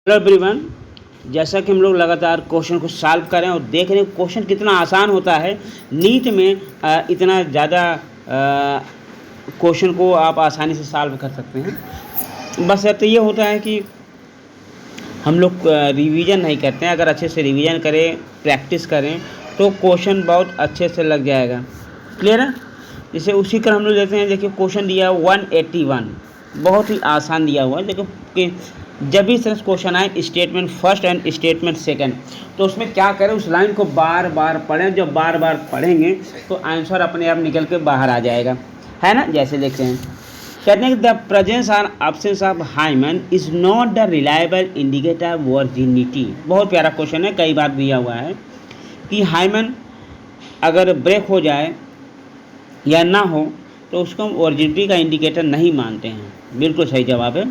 Hello everyone. जैसा कि हम लोग लगातार क्वेश्चन को सॉल्व कर रहे हैं और देख रहे हैं क्वेश्चन कितना आसान होता है। नीट में इतना ज़्यादा क्वेश्चन को आप आसानी से सॉल्व कर सकते हैं। बस तो ये होता है कि हम लोग रिवीजन नहीं करते हैं। अगर अच्छे से रिवीजन करें, प्रैक्टिस करें तो क्वेश्चन बहुत अच्छे से लग जाएगा। क्लियर है? जैसे उसी का हम लोग लेते हैं। देखिए क्वेश्चन दिया है 181, बहुत ही आसान दिया हुआ है। देखो कि जब भी सेंस क्वेश्चन आए statement first and statement second, तो उसमें क्या करें, उस लाइन को बार बार पढ़ें। जब बार बार पढ़ेंगे तो आंसर अपने आप निकल के बाहर आ जाएगा, है ना। जैसे देखते हैं, कहते हैं कि द प्रेजेंस और absence of hymen is not the reliable indicator virginity. बहुत प्यारा क्वेश्चन है, कई बार दिया हुआ है कि हाइमन अगर ब्रेक हो जाए या ना हो तो उसको हम वर्जिनिटी का इंडिकेटर नहीं मानते हैं। बिल्कुल सही जवाब है।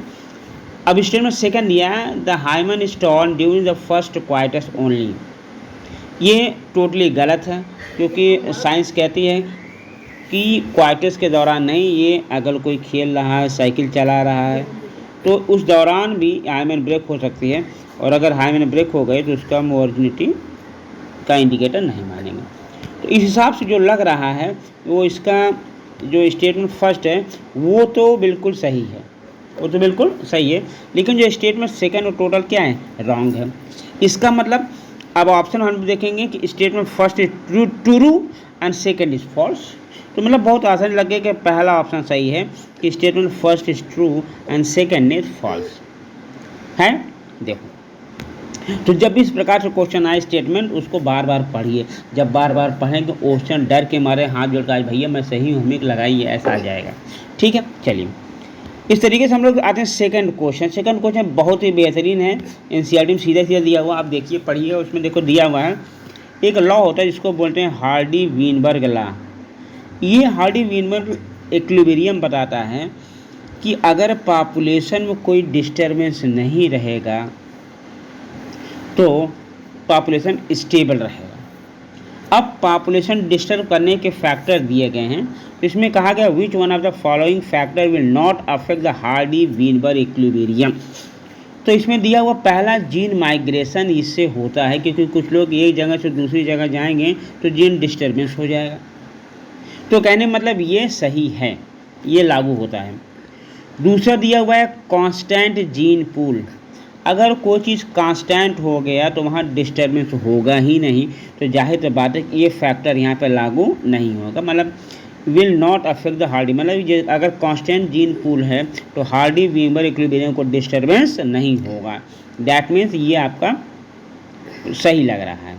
अब स्टेटमेंट सेकंड दिया है the hymen is torn during the first quarters only. ये टोटली गलत है, क्योंकि साइंस कहती है कि क्वार्टर्स के दौरान नहीं। ये अगर कोई खेल रहा है, साइकिल चला रहा है, तो उस दौरान भी हाइमन ब्रेक हो सकती है। और अगर हाइमन ब्रेक हो गए तो उसका हम वर्जिनिटी का इंडिकेटर नहीं मानेंगे। तो इस हिसाब से जो लग रहा है वो इसका जो स्टेटमेंट फर्स्ट है वो तो बिल्कुल सही है, वो तो बिल्कुल सही है। लेकिन जो स्टेटमेंट सेकंड और टोटल क्या है, रॉन्ग है। इसका मतलब अब ऑप्शन हम देखेंगे कि statement first is true and second is false. तो मतलब बहुत आसान लगे कि पहला ऑप्शन सही है कि statement first is true and second is false है। देखो, तो जब भी इस प्रकार से क्वेश्चन आए स्टेटमेंट, उसको बार बार पढ़िए। जब बार बार पढ़ेंगे क्वेश्चन डर के मारे हाथ जोड़ कर भैया मैं सही हूँ, हमें लगाइए, ऐसा आ जाएगा। ठीक है, चलिए इस तरीके से हम लोग आते हैं सेकंड क्वेश्चन। सेकंड क्वेश्चन बहुत ही बेहतरीन है, एनसीईआरटी में सीधा सीधा दिया हुआ, आप देखिए पढ़िए। उसमें देखो दिया हुआ है एक लॉ होता है जिसको बोलते हैं हार्डी वीनबर्ग लॉ। ये हार्डी वीनबर्ग इक्विलिब्रियम बताता है कि अगर पॉपुलेशन में कोई डिस्टर्बेंस नहीं रहेगा तो पॉपुलेशन स्टेबल रहेगा। अब पॉपुलेशन डिस्टर्ब करने के फैक्टर दिए गए हैं, तो इसमें कहा गया which one of the following factor will not affect the Hardy Weinberg equilibrium. तो इसमें दिया हुआ पहला जीन माइग्रेशन इससे होता है, क्योंकि कुछ लोग एक जगह से दूसरी जगह जाएंगे तो जीन डिस्टर्बेंस हो जाएगा। तो कहने मतलब ये सही है, ये लागू होता है। दूसरा दिया हुआ है कांस्टेंट जीन पूल। अगर कोई चीज़ कांस्टेंट हो गया तो वहाँ डिस्टर्बेंस होगा ही नहीं, तो जाहिर सी बात है कि ये फैक्टर यहाँ पे लागू नहीं होगा। मतलब will not affect the Hardy, मतलब अगर कांस्टेंट जीन पूल है तो हार्डी वीनबर्ग इक्विलिब्रियम को डिस्टर्बेंस नहीं होगा। दैट मीन्स ये आपका सही लग रहा है।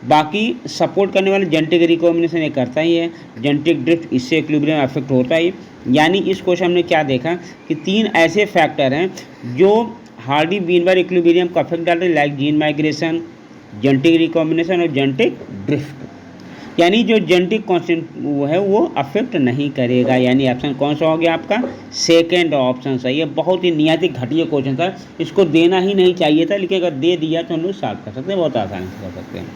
बाकी सपोर्ट करने वाले जेनेटिक रिकॉम्बिनेशन ये करता ही है, जेनेटिक ड्रिफ्ट इससे इक्विलिब्रियम अफेक्ट होता ही। यानी इस क्वेश्चन हमने क्या देखा कि तीन ऐसे फैक्टर हैं जो हार्डी वीनबर्ग इक्विलिब्रियम को अफेक्ट डालते हैं, like gene migration, genetic recombination और जेनेटिक ड्रिफ्ट। यानी जो जेनेटिक कांस्टेंट वो है वो अफेक्ट नहीं करेगा। यानी ऑप्शन कौन सा हो गया आपका, सेकंड ऑप्शन सही है। बहुत ही निहायत घटिया क्वेश्चन था, इसको देना ही नहीं चाहिए था, लेकिन अगर दे दिया तो हम लोग सॉल्व कर सकते हैं, बहुत आसानी से कर सकते हैं।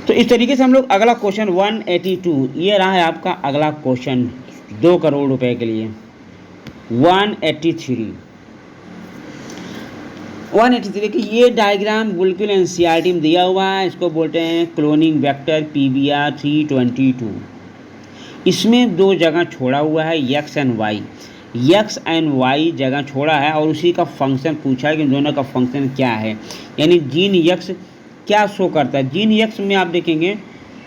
तो इस तरीके से हम लोग अगला क्वेश्चन 182, ये रहा है आपका अगला क्वेश्चन 2 करोड़ रुपए के लिए। 183 की ये डायग्राम बिल्कुल एनसीईआरटी में दिया हुआ है। इसको बोलते हैं क्लोनिंग वेक्टर PBR 322। इसमें दो जगह छोड़ा हुआ है x एंड y जगह छोड़ा है और उसी का फंक्शन पूछा है कि दोनों का फंक्शन क्या है। यानी जीन x क्या शो करता है, जीन x में आप देखेंगे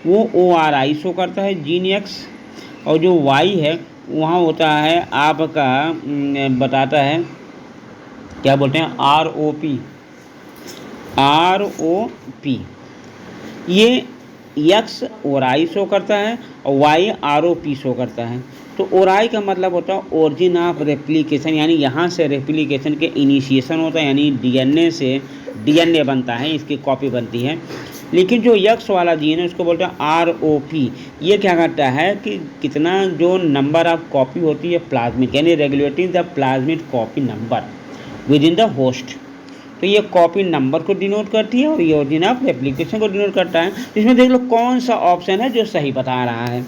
वो ORI शो करता है जीन x, और जो y है वहाँ होता है आपका बताता है क्या बोलते हैं ROP। ये x ORI शो करता है और y ROP शो करता है। तो ORI का मतलब होता है ओरिजिन ऑफ रेप्लिकेशन, यानी यहाँ से रेप्लिकेशन के इनिशिएशन होता है, यानी DNA से DNA बनता है, इसकी कॉपी बनती है। लेकिन जो x वाला जीन है उसको बोलते हैं ROP। ये क्या करता है कि कितना जो नंबर ऑफ कॉपी होती है प्लाज्मिड, यानी regulating the plasmid copy number with in the host. तो ये कॉपी नंबर को डिनोट करती है और ये ओरिजिन ऑफ रेप्लिकेशन को डिनोट करता है। इसमें देख लो कौन सा ऑप्शन है जो सही बता रहा है।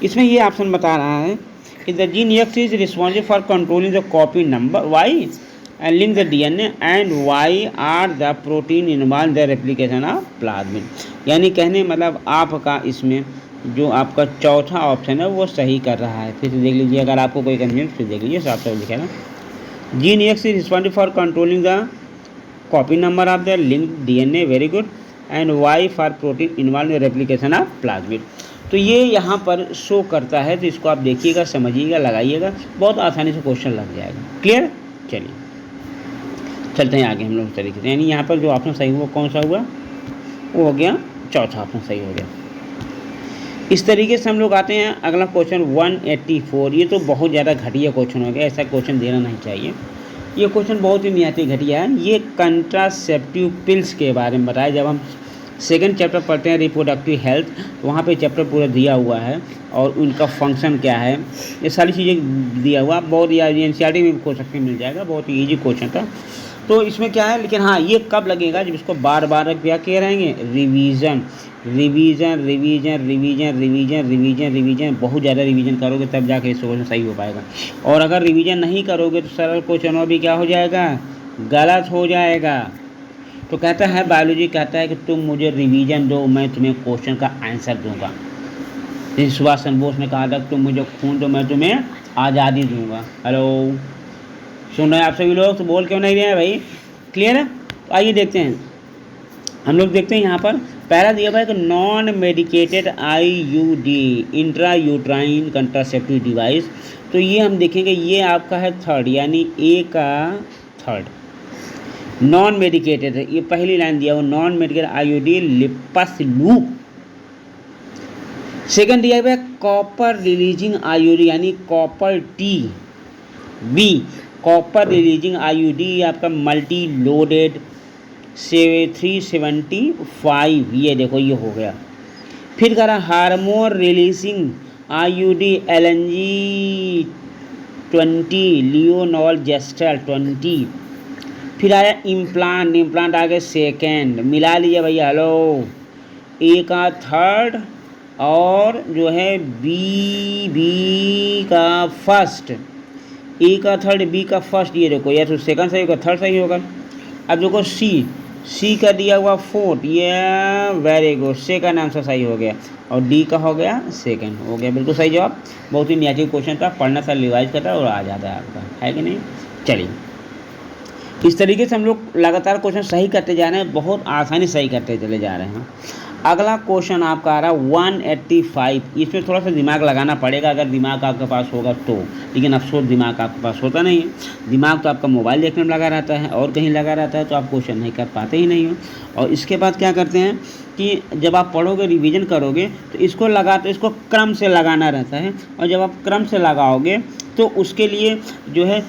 इसमें ये ऑप्शन बता रहा है कि the gene x is responsible for controlling the copy number y and link the DNA and why are the protein involved in the replication of plasmid। यानी कहने मतलब आपका इसमें जो आपका चौथा ऑप्शन है वो सही कर रहा है। फिर से देख लीजिए, अगर आपको कोई कंफ्यूजन फिर देख लीजिए, साफ साफ लिखा है ना। Gene X is responsible for controlling the copy number of the link DNA, very good, and Y for protein involve in replication of plasmid. तो ये यहाँ पर शो करता है, तो इसको आप देखिएगा, समझिएगा, लगाइएगा, बहुत आसानी से क्वेश्चन लग जाएगा। क्लियर? चलिए चलते हैं आगे हम लोग इस तरीके से। यानी यहाँ पर जो ऑप्शन सही हुआ कौन सा हुआ, वो हो गया चौथा ऑप्शन सही हो गया। इस तरीके से हम लोग आते हैं अगला क्वेश्चन 184। ये तो बहुत ज़्यादा घटिया क्वेश्चन हो गया, ऐसा क्वेश्चन देना नहीं चाहिए। ये क्वेश्चन बहुत ही निहायती घटिया है। ये कंट्रासेप्टिव पिल्स के बारे में बताया। जब हम सेकंड चैप्टर पढ़ते हैं रिप्रोडक्टिव हेल्थ, तो वहाँ पे चैप्टर पूरा दिया हुआ है और उनका फंक्शन क्या है, ये सारी चीज़ें दिया हुआ। बहुत या NCERT में खोज सकते मिल जाएगा, बहुत ही ईजी क्वेश्चन था। तो इसमें क्या है, लेकिन हाँ ये कब लगेगा, जब इसको बार बार क्या कह रहेंगे, revision revision revision revision revision revision revision, बहुत ज़्यादा रिवीजन करोगे तब जाके इस क्वेश्चन सही हो पाएगा। और अगर रिवीजन नहीं करोगे तो सरल क्वेश्चन भी क्या हो जाएगा, गलत हो जाएगा। तो कहता है बायोलॉजी कहता है कि तुम मुझे रिवीजन दो, मैं तुम्हें क्वेश्चन का आंसर दूंगा। जैसे सुभाष चंद्र बोस ने कहा था तुम मुझे खून दो, मैं तुम्हें आज़ादी दूंगा। हेलो, सुन रहे हैं आप सभी लोग? तो बोल क्यों नहीं रहे हैं भाई? क्लियर है? तो आइए देखते हैं, हम लोग देखते हैं यहाँ पर पहला दिया हुआ है कि non medicated IUD intra uterine contraceptive device. तो ये हम देखेंगे, ये आपका है थर्ड, यानी ए का थर्ड, नॉन मेडिकेटेड है। ये पहली लाइन दिया हुआ non medicated IUD Lippes loop. Second दिया हुआ है कॉपर रिलीजिंग IUD यानी copper T B, copper releasing IUD आपका मल्टी लोडेड 375, ये देखो ये हो गया। फिर करा hormone releasing IUD LNG 20 levonorgestrel 20। फिर आया इम्प्लांट, इम्प्लांट आ गया सेकेंड, मिला लीजिए भैया। हेलो, ए का थर्ड और जो है बी का फर्स्ट, ए का थर्ड बी का फर्स्ट, ये देखो या तो सेकंड सही होगा थर्ड सही होगा। अब देखो सी का दिया हुआ फोर्थ, ये वेरी गुड, सेकंड आंसर सही हो गया। और डी का हो गया सेकंड, हो गया बिल्कुल सही जवाब। बहुत ही नियाजिक क्वेश्चन था, पढ़ना था, रिवाइज करता और आ जाता है आपका, है कि नहीं? चलिए इस तरीके से हम लोग लगातार क्वेश्चन सही करते जा रहे हैं, बहुत आसानी सही करते चले जा रहे हैं। अगला क्वेश्चन आपका आ रहा है 185। इसमें थोड़ा सा दिमाग लगाना पड़ेगा अगर दिमाग आपके पास होगा तो, लेकिन अफसोस दिमाग आपके पास होता नहीं है। दिमाग तो आपका मोबाइल देखने में लगा रहता है और कहीं लगा रहता है, तो आप क्वेश्चन नहीं कर पाते ही नहीं हो। और इसके बाद क्या करते हैं कि जब आप पढ़ोगे रिवीजन करोगे तो इसको इसको क्रम से लगाना रहता है। और जब आप क्रम से लगाओगे तो उसके लिए जो है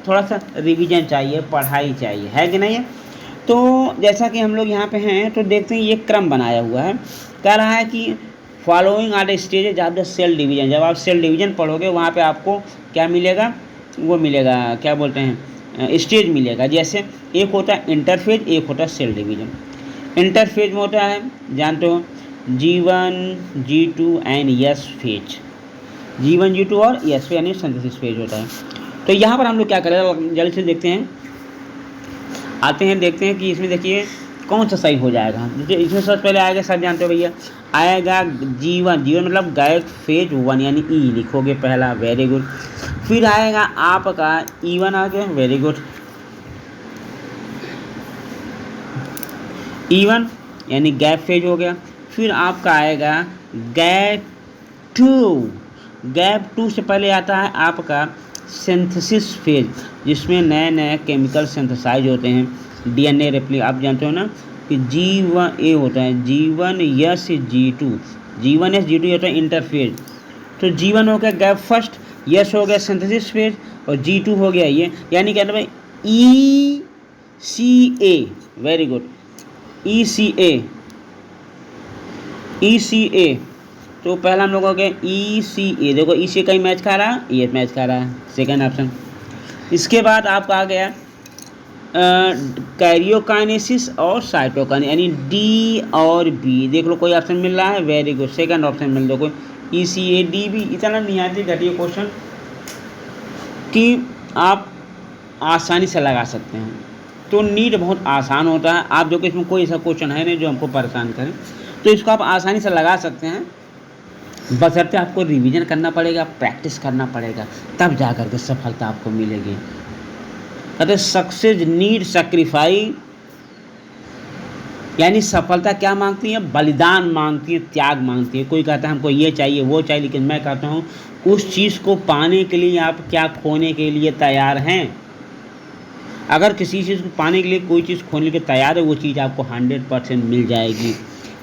थोड़ा सा रिवीजन चाहिए, पढ़ाई चाहिए, है कि नहीं है? तो जैसा कि हम लोग यहाँ पे हैं तो देखते हैं ये क्रम बनाया हुआ है। कह रहा है कि following are the stages of the cell division. जब आप सेल डिवीजन पढ़ोगे वहाँ पे आपको क्या मिलेगा, वो मिलेगा क्या बोलते हैं, स्टेज मिलेगा। जैसे एक होता है इंटरफेज, एक होता है सेल डिवीजन। इंटरफेज में होता है जानते हो G1 G2 and yes phase, G1 G2 और यस फेज यानी सिंथेसिस फेज होता है। तो यहाँ पर हम लोग क्या करें, जल्दी से देखते हैं, आते हैं देखते हैं कि इसमें देखिए कौन सा सही हो जाएगा। इसमें सबसे पहले आएगा, सब जानते हो भैया, आएगा G1 मतलब गैस फेज 1 यानी ई लिखोगे पहला, वेरी गुड। फिर आएगा आपका E1 आ गया, वेरी गुड, E1 यानी गैप फेज हो गया। फिर आपका आएगा गैप 2 से पहले आता है आपका सिंथेसिस फेज, जिसमें नए नए केमिकल सिंथेसाइज होते हैं, DNA रेप्लिक। आप जानते हो ना कि G1A होता है, G1 yes G2, G1 yes G2 होता है इंटरफेज। तो G1 हो गया गैप फर्स्ट, यस हो गया सिंथेसिस फेज, और G2 हो गया ये, यानी कहते हैं ECA, वेरी गुड, ECA। तो पहला हम लोग हो गया ECA, देखो ECA का ही मैच खा रहा है, ये मैच खा रहा है, सेकंड ऑप्शन। इसके बाद आपका आ गया कैरियोकाइनेसिस और साइटोकाइन यानी D और B, देख लो कोई ऑप्शन मिल रहा है, वेरी गुड, सेकंड ऑप्शन मिल दो कोई ECA D B। इतना निहायती घटिया क्वेश्चन कि आप आसानी से लगा सकते हैं। तो नीट बहुत आसान होता है। आप देखो इसमें कोई ऐसा क्वेश्चन है नहीं जो हमको परेशान करे, तो इसको आप आसानी से लगा सकते हैं। बशर्ते आपको रिवीजन करना पड़ेगा, प्रैक्टिस करना पड़ेगा, तब जा कर के सफलता आपको मिलेगी। कहते सक्सेस नीड सैक्रिफाइस, यानी सफलता क्या मांगती है? बलिदान मांगती है, त्याग मांगती है। कोई कहता है हमको ये चाहिए वो चाहिए, लेकिन मैं कहता हूँ उस चीज़ को पाने के लिए आप क्या खोने के लिए तैयार हैं। अगर किसी चीज़ को पाने के लिए कोई चीज़ खोने के लिए तैयार है, वो चीज़ आपको 100% मिल जाएगी।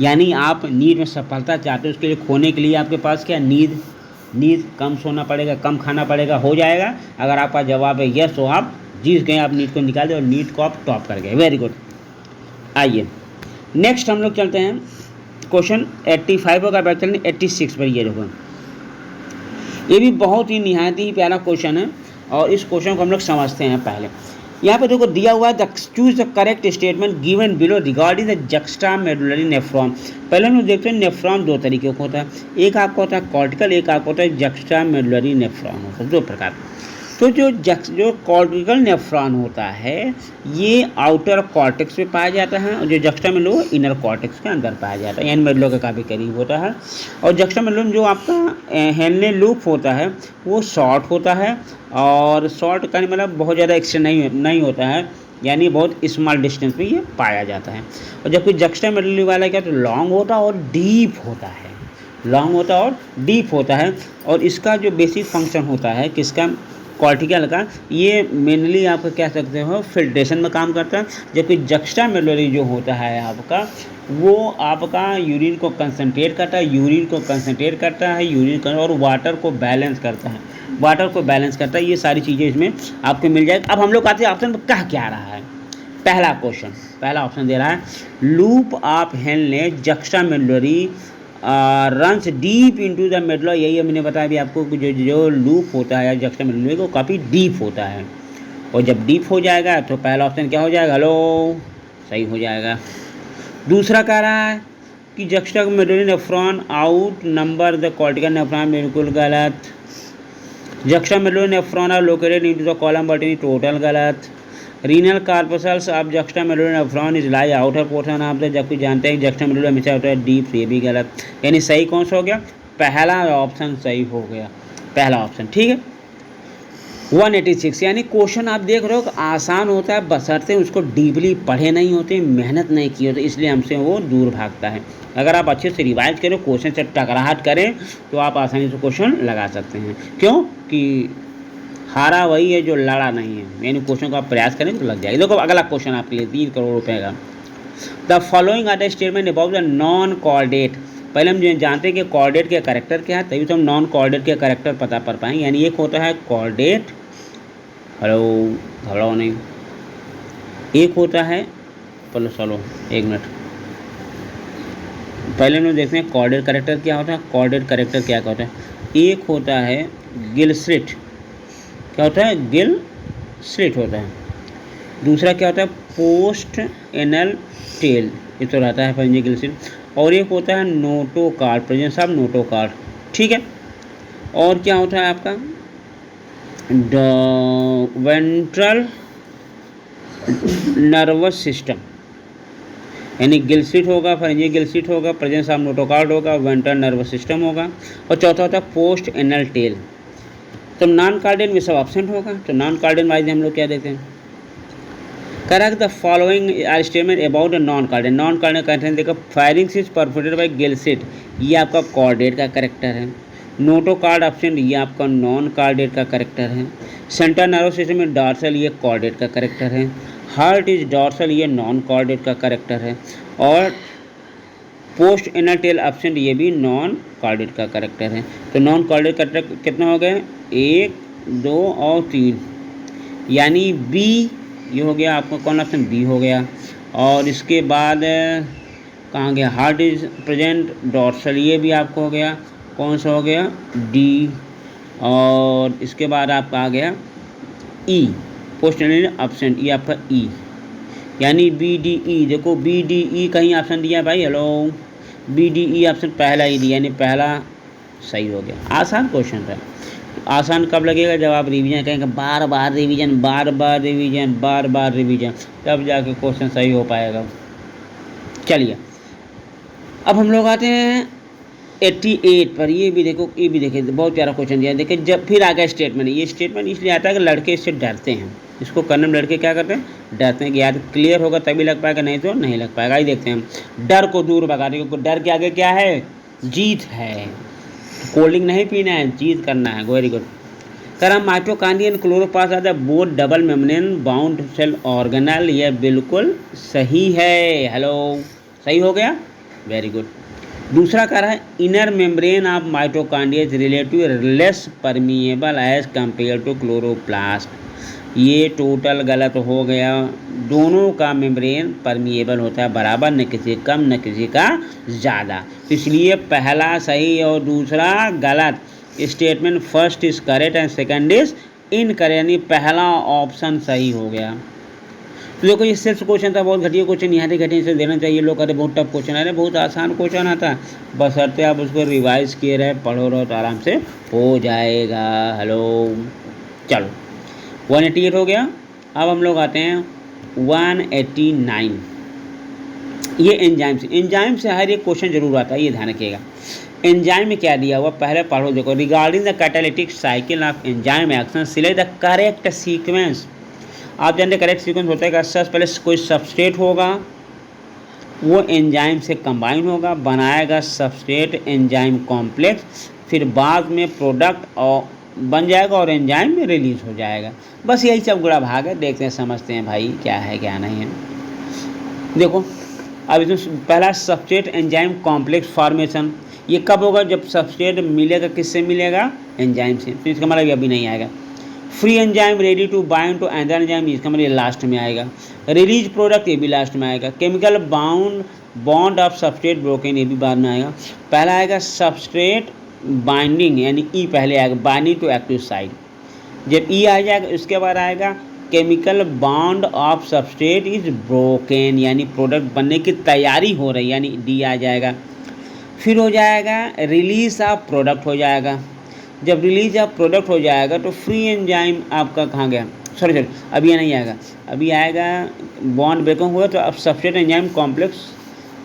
यानी आप नींद में सफलता चाहते हो, उसके लिए खोने के लिए आपके पास क्या? नींद कम सोना पड़ेगा, कम खाना पड़ेगा, हो जाएगा। अगर आपका जवाब है यस, तो आप जीत गए, आप नींद को निकाल दें और नींद को आप टॉप कर गए। Very good. आइए नेक्स्ट हम लोग चलते हैं क्वेश्चन 85 होगा, बैठ चलते 86 पर। ये देखो, ये भी बहुत ही निहायत ही प्यारा क्वेश्चन है और इस क्वेश्चन को हम लोग समझते हैं। पहले यहाँ पे देखो दिया हुआ है, choose the correct statement given below regarding the juxtamedullary nephron. पहले हम लोग देखते हैं नेफ्रॉन दो तरीके का होता है, एक आपका होता है कॉर्टिकल, एक आपका होता है जक्स्ट्रामेडुलरी नेफ्रॉन होता है, दो प्रकार। तो जो कॉर्टिकल नेफ्रॉन होता है ये आउटर कॉर्टेक्स में पाया जाता है, और जो जक्स्ट्रामेडुलरी इनर कॉर्टेक्स के अंदर पाया जाता है, यानी मेडुला के काफ़ी करीब होता है। और जक्स्ट्रामेडुलरी जो आपका हेनले लूप होता है वो शॉर्ट होता है, और शॉर्ट का मतलब बहुत ज़्यादा एक्सटेंड नहीं होता है, यानी बहुत स्मॉल डिस्टेंस में ये पाया जाता है। और जबकि जक्स्ट्रामेडुलरी वाला क्या तो लॉन्ग होता है और डीप होता है, लॉन्ग होता है और डीप होता है। और इसका जो बेसिक फंक्शन होता है किसका? कॉर्टिकल का। ये मेनली आप कह सकते हो फिल्ट्रेशन में काम करता है, जबकि जक्स्ट्रामेडुलरी जो होता है आपका वो आपका यूरिन को कंसंट्रेट करता है, यूरिन और वाटर को बैलेंस करता है, ये सारी चीज़ें इसमें आपको मिल जाएगी। अब हम लोग आते हैं ऑप्शन में कह क्या रहा है। पहला ऑप्शन दे रहा है loop of Henle juxtamedullary runs deep into the medulla. यही मैंने बताया भी आपको कि जो लूप होता है जक्स्ट्रामेडुलरी वो काफ़ी डीप होता है, और जब डीप हो जाएगा तो पहला ऑप्शन क्या हो जाएगा? हेलो, सही हो जाएगा। दूसरा कह रहा है कि juxtamedullary nephron outnumber the cortical nephron, बिल्कुल गलत। Juxtamedullary nephron are located into the column but in total गलत। Renal corpuscles of juxtamedullary nephron is lie outer portion of the, जबकि जानते हैं जक्स्ट्रामेडुलरी हमेशा होता है डीप, ये भी गलत। यानी सही कौन सा हो गया? पहला ऑप्शन सही हो गया, पहला ऑप्शन, ठीक है। 186, यानी क्वेश्चन आप देख रहे हो आसान होता है, बशर्ते उसको डीपली पढ़े नहीं होते, मेहनत नहीं की होती, इसलिए हमसे वो दूर भागता है। अगर आप अच्छे से रिवाइज करें, क्वेश्चन से टकराहट करें, तो आप आसानी से क्वेश्चन लगा सकते हैं। क्यों कि हारा वही है जो लड़ा नहीं है, यानी क्वेश्चन का आप प्रयास करें तो लग जाएगा। देखो अगला क्वेश्चन आपके लिए 3 करोड़ रुपए का। The following are the statement about the non chordate. पहले हम जानते हैं कि कॉर्डेट के कैरेक्टर क्या है, तभी तो हम नॉन कॉर्डेट के कैरेक्टर पता कर पाएंगे। यानी एक होता है कॉर्डेट, हेलो घबराओ नहीं, एक होता है चलो 1 मिनट पहले हम देखते हैं कॉर्डेट कैरेक्टर क्या होता है। कॉर्डेट कैरेक्टर क्या होता है? एक होता है गिल स्लिट, क्या होता है? गिल स्लिट होता है। दूसरा क्या होता है? पोस्ट एनल टेल, ये तो रहता है पंजे गिल स्लिट। और एक होता है नोटोकार्ड, प्रेजेंस ऑफ नोटोकार्ड, ठीक है। और क्या होता है आपका? वेंट्रल नर्वस सिस्टम, यानी गिल स्लिट होगा, फरेंजियल गिल स्लिट होगा, प्रेजेंस ऑफ नोटोकार्ड होगा, वेंट्रल नर्वस सिस्टम होगा। और चौथा होता है पोस्ट एनल टेल। तो नॉन कार्डियन में सब एब्सेंट होगा, तो नॉन कार्डियन वाइज हम लोग क्या देते हैं? Correct the following are statement about the non chordate. Non chordate कहते हैं देखो firing is performed by gill slit, ये आपका कॉर्डेट का करेक्टर है। नोटोकार्ड एब्सेंट, ये आपका नॉन कार्डेट का करेक्टर है। सेंट्रल नर्वस सिस्टम में डॉर्सल, ये कॉर्डेट का करेक्टर है। हार्ट इज डॉर्सल, ये नॉन कॉर्डेट का करेक्टर है। और पोस्ट एनल टेल एब्सेंट, ये भी नॉन कॉर्डेट का करेक्टर है। तो नॉन कॉर्डेट करेक्टर कितना हो गए? 1, 2 और 3, यानी बी ये हो गया आपका, कौन ऑप्शन? बी हो गया। और इसके बाद कहाँ गया? हार्ट इज प्रेजेंट डॉर्सल, ये भी आपको हो गया, कौन सा हो गया? डी। और इसके बाद आपका आ गया ई, पोस्ट एनल एब्सेंट, ये आपका ई, यानी बी डी ई। देखो बी डी ई कहीं ऑप्शन दिया भाई, hello, B D E option पहला ही दिया, यानी पहला सही हो गया। आसान क्वेश्चन था। आसान कब लगेगा? जब आप रिवीजन करेंगे, बार बार रिवीजन, बार बार रिवीजन, बार बार रिवीजन, तब जाके क्वेश्चन सही हो पाएगा। चलिए अब हम लोग आते हैं 88 पर। ये भी देखो, ये भी देखिए, बहुत प्यारा क्वेश्चन दिया है। देखिए जब फिर आ गया स्टेटमेंट। ये स्टेटमेंट इसलिए आता है कि लड़के इससे डरते हैं। इसको करने में लड़के क्या करते हैं? डरते हैं कि यार क्लियर होगा तभी लग पाएगा, नहीं तो नहीं लग पाएगा। आइए देखते हैं। डर को दूर भगाने, क्योंकि डर के आगे क्या है? जीत है। कोल्ड ड्रिंक नहीं पीना है, जीत करना है। Very good. सर हम mitochondria and chloroplast are the both double membrane bound cell organelle. यह बिल्कुल सही है। हेलो, सही हो गया, वेरी गुड। दूसरा कह रहा है inner membrane of mitochondria is relative less permeable as compare to chloroplast. ये टोटल गलत हो गया। दोनों का मेम्ब्रेन परमिएबल होता है बराबर, न किसी कम न किसी का ज़्यादा। इसलिए पहला सही और दूसरा गलत। Statement first is correct and second is incorrect, यानी पहला ऑप्शन सही हो गया। तो देखो ये सिर्फ क्वेश्चन था, बहुत घटिया क्वेश्चन, यहाँ से घटिया से देना चाहिए। लोग कहते बहुत टफ क्वेश्चन, अरे बहुत आसान क्वेश्चन आता है, बशर्ते आप उसको रिवाइज किए रहे, पढ़ो रहो तो आराम से हो जाएगा। हेलो, चलो 188 हो गया। अब हम लोग आते हैं 189। ये एंजाइम से हर एक क्वेश्चन जरूर आता है, ये ध्यान रखिएगा। एंजाइम में क्या दिया हुआ पहले पढ़ो। देखो regarding the catalytic cycle of enzyme action select the correct sequence. आप जानते करेक्ट सीक्वेंस होता है कि सबसे पहले कोई सबस्ट्रेट होगा, वो एंजाइम से कंबाइन होगा, बनाएगा सबस्ट्रेट एंजाइम कॉम्प्लेक्स, फिर बाद में प्रोडक्ट और बन जाएगा और एंजाइम में रिलीज हो जाएगा। बस यही सब गुड़ा भाग है। देखते हैं, समझते हैं भाई क्या है क्या नहीं है। देखो अब इसमें पहला सबस्ट्रेट एंजाइम कॉम्प्लेक्स फॉर्मेशन, ये कब होगा? जब सबस्ट्रेट मिलेगा, किससे मिलेगा? एंजाइम से। तो इसका मतलब अभी नहीं आएगा। Free enzyme ready to bind to other enzyme, इसका मतलब लास्ट में आएगा। रिलीज प्रोडक्ट, ये भी लास्ट में आएगा। Chemical bond of substrate broken, ये भी बाद में आएगा। पहला आएगा सबस्ट्रेट बाइंडिंग, यानी ई पहले आएगा, बाइंडिंग टू एक्टिव साइट। जब ई आ जाएगा उसके बाद आएगा chemical bond of substrate is broken, यानी प्रोडक्ट बनने की तैयारी हो रही, यानी डी आ जाएगा। फिर हो जाएगा रिलीज ऑफ प्रोडक्ट हो जाएगा। जब रिलीज ऑफ प्रोडक्ट हो जाएगा तो फ्री एंजाइम आपका कहाँ गया? सॉरी, अभी ये नहीं आएगा, अभी आएगा बॉन्ड ब्रेकिंग हुआ तो अब सबस्ट्रेट एंजाइम कॉम्प्लेक्स,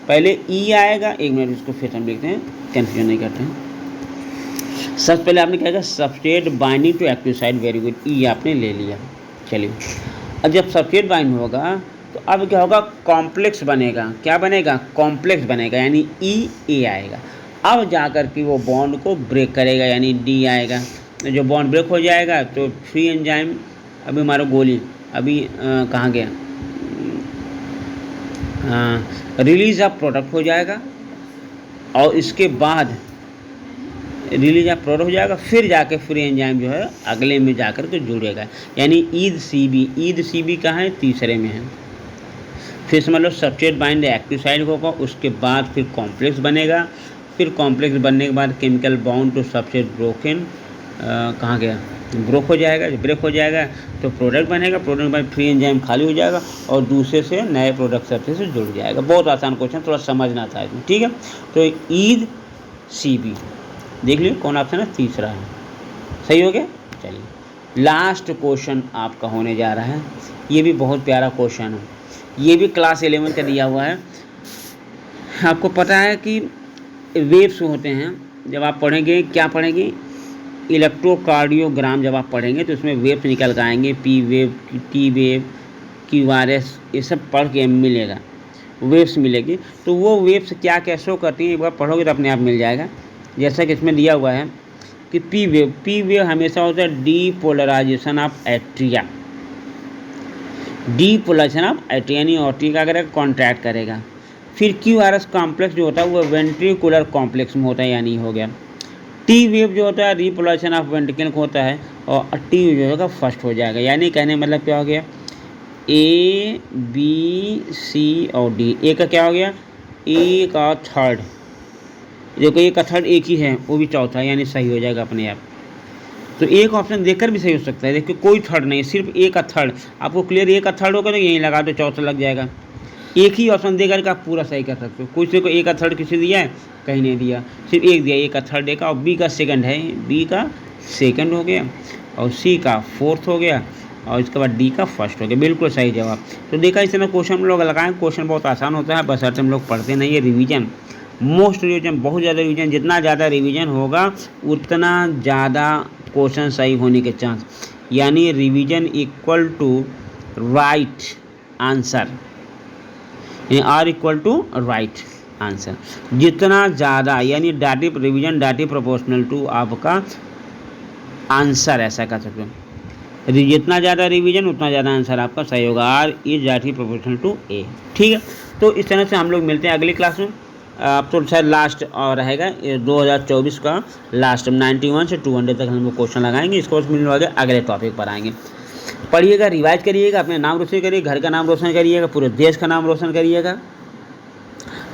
पहले ई आएगा। एक मिनट, इसको फिर हम देखते हैं, कन्फ्यूजन नहीं करते हैं। सबसे पहले आपने क्या किया? Substrate binding to active site, very good, E आपने ले लिया। चलिए अब जब सबस्ट्रेट बाइंड होगा तो अब क्या होगा? कॉम्प्लेक्स बनेगा। क्या बनेगा? कॉम्प्लेक्स बनेगा, यानी ई ए आएगा। अब जाकर के वो बॉन्ड को ब्रेक करेगा, यानी डी आएगा। जो बॉन्ड ब्रेक हो जाएगा तो फ्री एंजाइम, अभी हमारा गोली अभी कहाँ गया? रिलीज ऑफ प्रोडक्ट हो जाएगा और इसके बाद रिलीज ऑफ प्रोडक्ट हो जाएगा, फिर जाके फ्री एंजाइम जो है अगले में जाकर के जुड़ेगा, यानी ईद सी बी कहाँ है? तीसरे में है। फिर समझ लो सबस्ट्रेट बाइंड एक्टिव साइट होगा, उसके बाद फिर कॉम्प्लेक्स बनेगा, फिर कॉम्प्लेक्स बनने के बाद chemical bound to substrate broken, कहाँ गया? ब्रोक हो जाएगा। जब ब्रेक हो जाएगा तो प्रोडक्ट बनेगा, प्रोडक्ट बाद फ्री एंजाइम खाली हो जाएगा और दूसरे से नए प्रोडक्ट सबसे से जुड़ जाएगा। बहुत आसान क्वेश्चन, थोड़ा समझना था इसमें, ठीक है। तो ईद सी बी देख लीजिए कौन ऑप्शन है? तीसरा है, सही हो गया। चलिए लास्ट क्वेश्चन आपका होने जा रहा है। ये भी बहुत प्यारा क्वेश्चन है, ये भी क्लास 11 का दिया हुआ है। आपको पता है कि वेव्स होते हैं, जब आप पढ़ेंगे क्या पढ़ेंगे? इलेक्ट्रोकार्डियोग्राम जब आप पढ़ेंगे तो उसमें वेव्स निकल कर आएंगे, P wave, T wave, Q R S, ये सब पढ़ के मिलेगा, वेव्स मिलेगी। तो वो वेव्स क्या क्या शो करती हैं, एक बार पढ़ोगे तो अपने आप मिल जाएगा। जैसा कि इसमें दिया हुआ है कि पी वेव हमेशा होता है depolarization of atria, depolarization of atria, यानी ऑर्टी का अगर कॉन्ट्रैक्ट करेगा। फिर क्यू आर एस कॉम्प्लेक्स जो होता है वो वेंट्रिकुलर कॉम्प्लेक्स में होता है, यानी हो गया। टी वेव जो होता है रिपोलराइजेशन ऑफ वेंट्रिकल होता है, और टी वेव जो होगा फर्स्ट हो जाएगा। यानी कहने मतलब क्या हो गया? ए बी सी और डी, ए का क्या हो गया? ए का थर्ड, देखो ए का थर्ड एक ही है, वो भी चौथा, यानी सही हो जाएगा अपने आप। तो एक ऑप्शन देखकर भी सही हो सकता है, देखिए कोई थर्ड नहीं, सिर्फ ए का थर्ड। आपको क्लियर ए का थर्ड होगा तो यहीं लगा दो, चौथा लग जाएगा। एक ही ऑप्शन देकर के आप पूरा सही कर सकते हो। कुछ को ए का थर्ड किसी दिया है? कहीं नहीं दिया, सिर्फ एक दिया, ए का थर्ड, ए का, और बी का सेकंड है, बी का सेकंड हो गया, और सी का फोर्थ हो गया, और इसके बाद डी का फर्स्ट हो गया। बिल्कुल सही जवाब। तो देखा इस तरह क्वेश्चन हम लोग लगाएं, क्वेश्चन बहुत आसान होता है, बस हम लोग पढ़ते नहीं है। रिवीजन, मोस्ट रिवीजन, बहुत ज़्यादा रिवीजन, जितना ज़्यादा रिवीजन होगा उतना ज़्यादा क्वेश्चन सही होने के चांस, यानी revision equal to right answer, are equal to right answer. जितना ज़्यादा यानी डाटिव रिवीजन डाटिव प्रोपोर्शनल टू आपका आंसर, ऐसा कर सकते हो। जितना ज़्यादा रिवीजन उतना ज़्यादा आंसर आपका सही होगा। R is dative proportional to A. ठीक है, तो इस तरह से हम लोग मिलते हैं अगली क्लास में। अब तो शायद लास्ट और रहेगा 2024 का लास्ट 91 से 200 तक हम लोग क्वेश्चन लगाएंगे। इसको मिलने वाले अगले टॉपिक पर आएंगे। पढ़िएगा, रिवाइज करिएगा, अपने नाम रोशन करिएगा, घर का नाम रोशन करिएगा, पूरे देश का नाम रोशन करिएगा।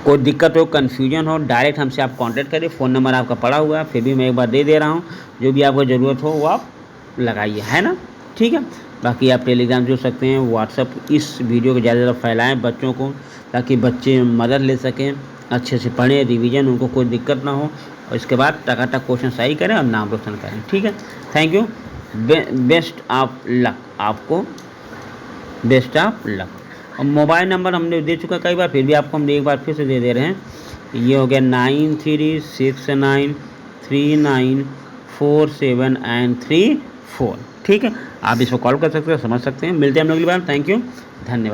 कोई दिक्कत हो, कन्फ्यूजन हो, डायरेक्ट हमसे आप कांटेक्ट करिए। फ़ोन नंबर आपका पड़ा हुआ है, फिर भी मैं एक बार दे रहा हूँ। जो भी आपको ज़रूरत हो वो आप लगाइए, है ना। ठीक है, बाकी आप टेलीग्राम जुड़ सकते हैं, व्हाट्सअप। इस वीडियो को ज़्यादा ज़्यादा फैलाएँ बच्चों को, ताकि बच्चे मदद ले सकें, अच्छे से पढ़ें, रिवीजन, उनको कोई दिक्कत ना हो, और इसके बाद टकाटक क्वेश्चन सही करें और नाम रोशन करें। ठीक है, thank you, best of luck आपको, बेस्ट ऑफ लक। और मोबाइल नंबर हमने दे चुका कई बार, फिर भी आपको हम एक बार फिर से दे रहे हैं। ये हो गया 9369394734। ठीक है, आप इसको कॉल कर सकते हैं, समझ सकते हैं। मिलते हैं हम लोग अगली बार। थैंक यू, धन्यवाद।